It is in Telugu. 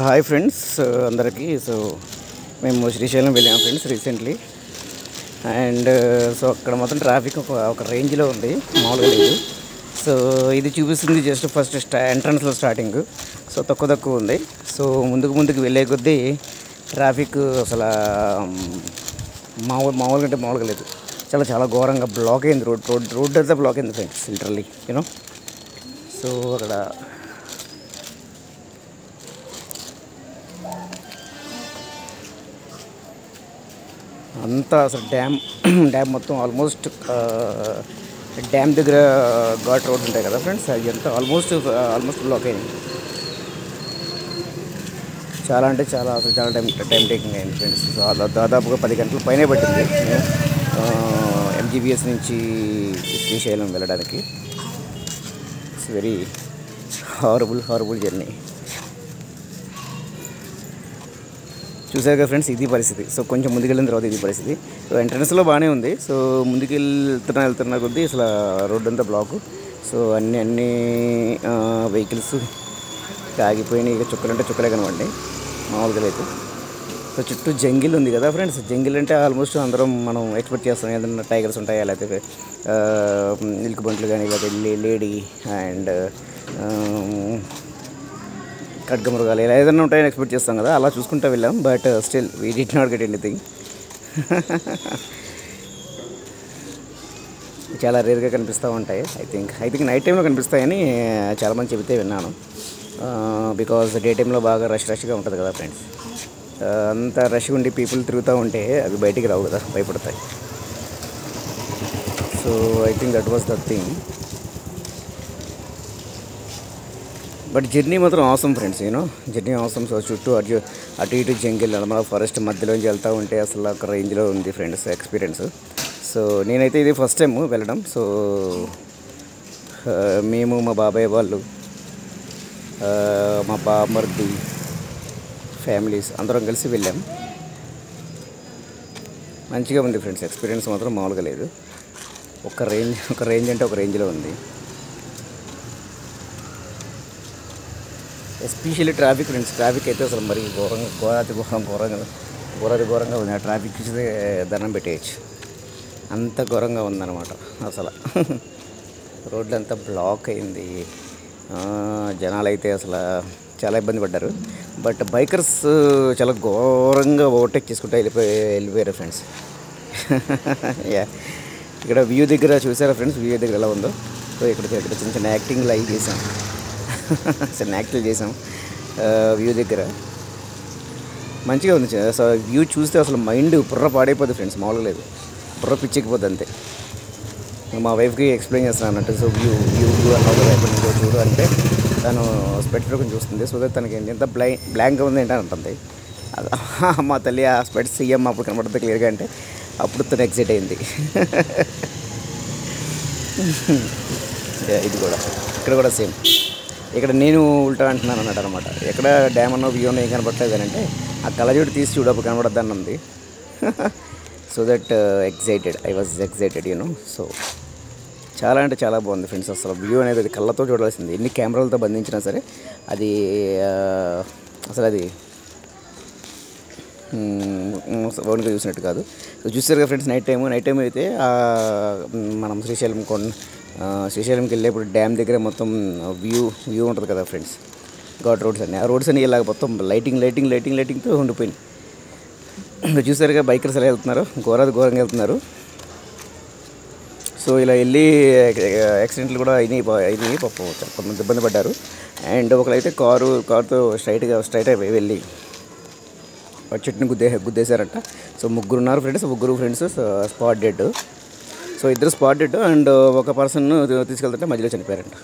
హాయ్ ఫ్రెండ్స్, అందరికీ. సో మేము శ్రీశైలం వెళ్ళాము ఫ్రెండ్స్ రీసెంట్లీ. అండ్ సో అక్కడ మొత్తం ట్రాఫిక్ ఒక రేంజ్లో ఉంది, మామూలుగా లేదు. సో ఇది చూపిస్తుంది జస్ట్ ఫస్ట్ ఎంట్రన్స్లో స్టార్టింగ్. సో తక్కువ ఉంది. సో ముందుకు వెళ్ళే కొద్దీ ట్రాఫిక్ అసలు మామూలుగా అంటే మామూలుగా లేదు. చాలా ఘోరంగా బ్లాక్ అయింది. రోడ్ అంతా బ్లాక్ అయింది ఫ్రెండ్స్, లిటరల్లీ యూనో. సో అక్కడ అంతా అసలు డ్యామ్ మొత్తం ఆల్మోస్ట్ డ్యామ్ దగ్గర ఘాట్ రోడ్స్ ఉంటాయి కదా ఫ్రెండ్స్, అది అంతా ఆల్మోస్ట్ బ్లాక్ అయింది. చాలా టైం టేకింగ్ అయింది ఫ్రెండ్స్. దాదాపుగా 10 గంటల పైనే పట్టింది ఎంజీబీఎస్ నుంచి శ్రీశైలం వెళ్ళడానికి. It's very horrible journey. చూసారు కదా ఫ్రెండ్స్, ఇది పరిస్థితి. సో కొంచెం ముందుకెళ్ళిన తర్వాత ఇది పరిస్థితి. సో ఎంట్రన్స్లో బాగానే ఉంది. సో వెళ్తున్న కొద్దీ అసలు రోడ్డు అంతా బ్లాకు. సో అన్ని వెహికల్స్ ఆగిపోయినాయి. ఇక చుక్కలే కనవండి, మామూలుగా లేదు. సో చుట్టూ జంగిల్ ఉంది కదా ఫ్రెండ్స్. జంగిల్ అంటే ఆల్మోస్ట్ అందరం మనం ఎక్స్పెక్ట్ చేస్తాం, ఏదైనా టైగర్స్ ఉంటాయా, లేకపోతే మిల్క్ బంట్లు కానీ, లేకపోతే లేడీ అండ్ ఖడ్గమృగాలు ఇలా ఏదైనా ఉంటాయని ఎక్స్పెక్ట్ చేస్తాం కదా, అలా చూసుకుంటూ వెళ్ళాం. But still we did not get anything. చాలా రేర్గా కనిపిస్తూ ఉంటాయి. ఐ థింక్ నైట్ టైంలో కనిపిస్తాయని చాలామంది చెబితే విన్నాను. బికాజ్ డే టైంలో బాగా రష్గా ఉంటుంది కదా ఫ్రెండ్స్. అంత రష్ ఉండి పీపుల్ తిరుగుతూ ఉంటే అవి బయటికి రావు కదా, భయపడతాయి. So I think that was the thing. But journey మాత్రం awesome friends, journey awesome. So చుట్టూ అటు ఇటు జంగిల్ మన ఫారెస్ట్ మధ్యలోంచి వెళ్తూ ఉంటే అసలు ఒక రేంజ్లో ఉంది ఫ్రెండ్స్ ఎక్స్పీరియన్స్. సో నేనైతే ఇది ఫస్ట్ టైం వెళ్ళడం. సో మేము, మా బాబాయ్ వాళ్ళు, మా బామర్ది ఫ్యామిలీస్ అందరం కలిసి వెళ్ళాం. మంచిగా ఉంది ఫ్రెండ్స్, ఎక్స్పీరియన్స్ మాత్రం మామూలుగా లేదు. ఒక రేంజ్ అంటే ఒక రేంజ్లో ఉంది. Especially traffic friends. ట్రాఫిక్ అయితే అసలు మరి ఘోరంగా ఉంది. ఆ ట్రాఫిక్ చూస్తే దండం పెట్టేయచ్చు, అంత ఘోరంగా ఉందన్నమాట అసలు. రోడ్లు అంతా బ్లాక్ అయింది. జనాలు అయితే అసలు చాలా ఇబ్బంది పడ్డారు. బట్ బైకర్స్ చాలా ఘోరంగా ఓవర్టేక్ చేసుకుంటూ వెళ్ళిపోయారు ఫ్రెండ్స్. ఇక్కడ వ్యూ దగ్గర చూసారా ఫ్రెండ్స్, వ్యూ దగ్గర ఎలా ఉందో. సో ఇక్కడ చిన్న యాక్టింగ్ లైవ్ చేసాం, యాక్టింగ్ చేసాం వ్యూ దగ్గర. మంచిగా ఉంది. అసలు వ్యూ చూస్తే అసలు మైండ్ బుర్ర పాడైపోద్ది ఫ్రెండ్స్, మామూలుగా లేదు. బుర్ర పిచ్చెక్కిపోద్ది అంతే. మా వైఫ్కి ఎక్స్ప్లెయిన్ చేస్తాను అన్నట్టు. సో వ్యూ అన్నది ఎప్పటి నుంచో చూడు అంటే తను స్పెట్స్ కొంచెం చూస్తుంది. సో దట్ తనకి ఎంత బ్లాంక్గా ఉంది ఏంటని అంటుంది. మా తల్లి ఆ స్పెట్స్ ఇయ్యమ్మ అప్పుడు కనబడుతుంది క్లియర్గా అంటే అప్పుడు తను ఎక్సైట్ అయింది. ఇది కూడా ఇక్కడ కూడా సేమ్. ఇక్కడ నేను ఉల్టా అంటున్నాను అన్నట్టు అనమాట. ఎక్కడ డ్యామ్ అన్న వ్యూ అన్న ఏం కనపడలేదు అని అంటే ఆ కళ్ళజోడు తీసి చూడు అప్పుడు కనబడద్దని ఉంది. So that I was excited so చాలా బాగుంది ఫ్రెండ్స్. అసలు వ్యూ అనేది అది కళ్ళతో చూడాల్సింది. ఎన్ని కెమెరాలతో బంధించినా సరే అది అసలు అది ఓన్గా చూసినట్టు కాదు. సో చూసారు కదా ఫ్రెండ్స్, నైట్ టైం అయితే మనం శ్రీశైలంకి వెళ్ళేప్పుడు డ్యామ్ దగ్గర మొత్తం వ్యూ ఉంటుంది కదా ఫ్రెండ్స్, ఘాట్ రోడ్స్ అన్నీ. ఆ రోడ్స్ అన్నీ ఇలాగ మొత్తం లైటింగ్తో ఉండిపోయింది. చూసారుగా బైకర్స్ ఎలా వెళ్తున్నారు, ఘోరంగా వెళ్తున్నారు. సో ఇలా వెళ్ళి యాక్సిడెంట్లు కూడా అయినాయి పాపం, కొంతమంది ఇబ్బంది పడ్డారు. అండ్ ఒకరైతే కారుతో స్ట్రైట్ అయిపోయి వెళ్ళి చెట్టుని గుద్దేశారంట. సో ముగ్గురు friends spot dead. So 2 spot dead and ఒక పర్సన్ తీసుకెళ్తుంటే మధ్యలో చనిపోయారంట.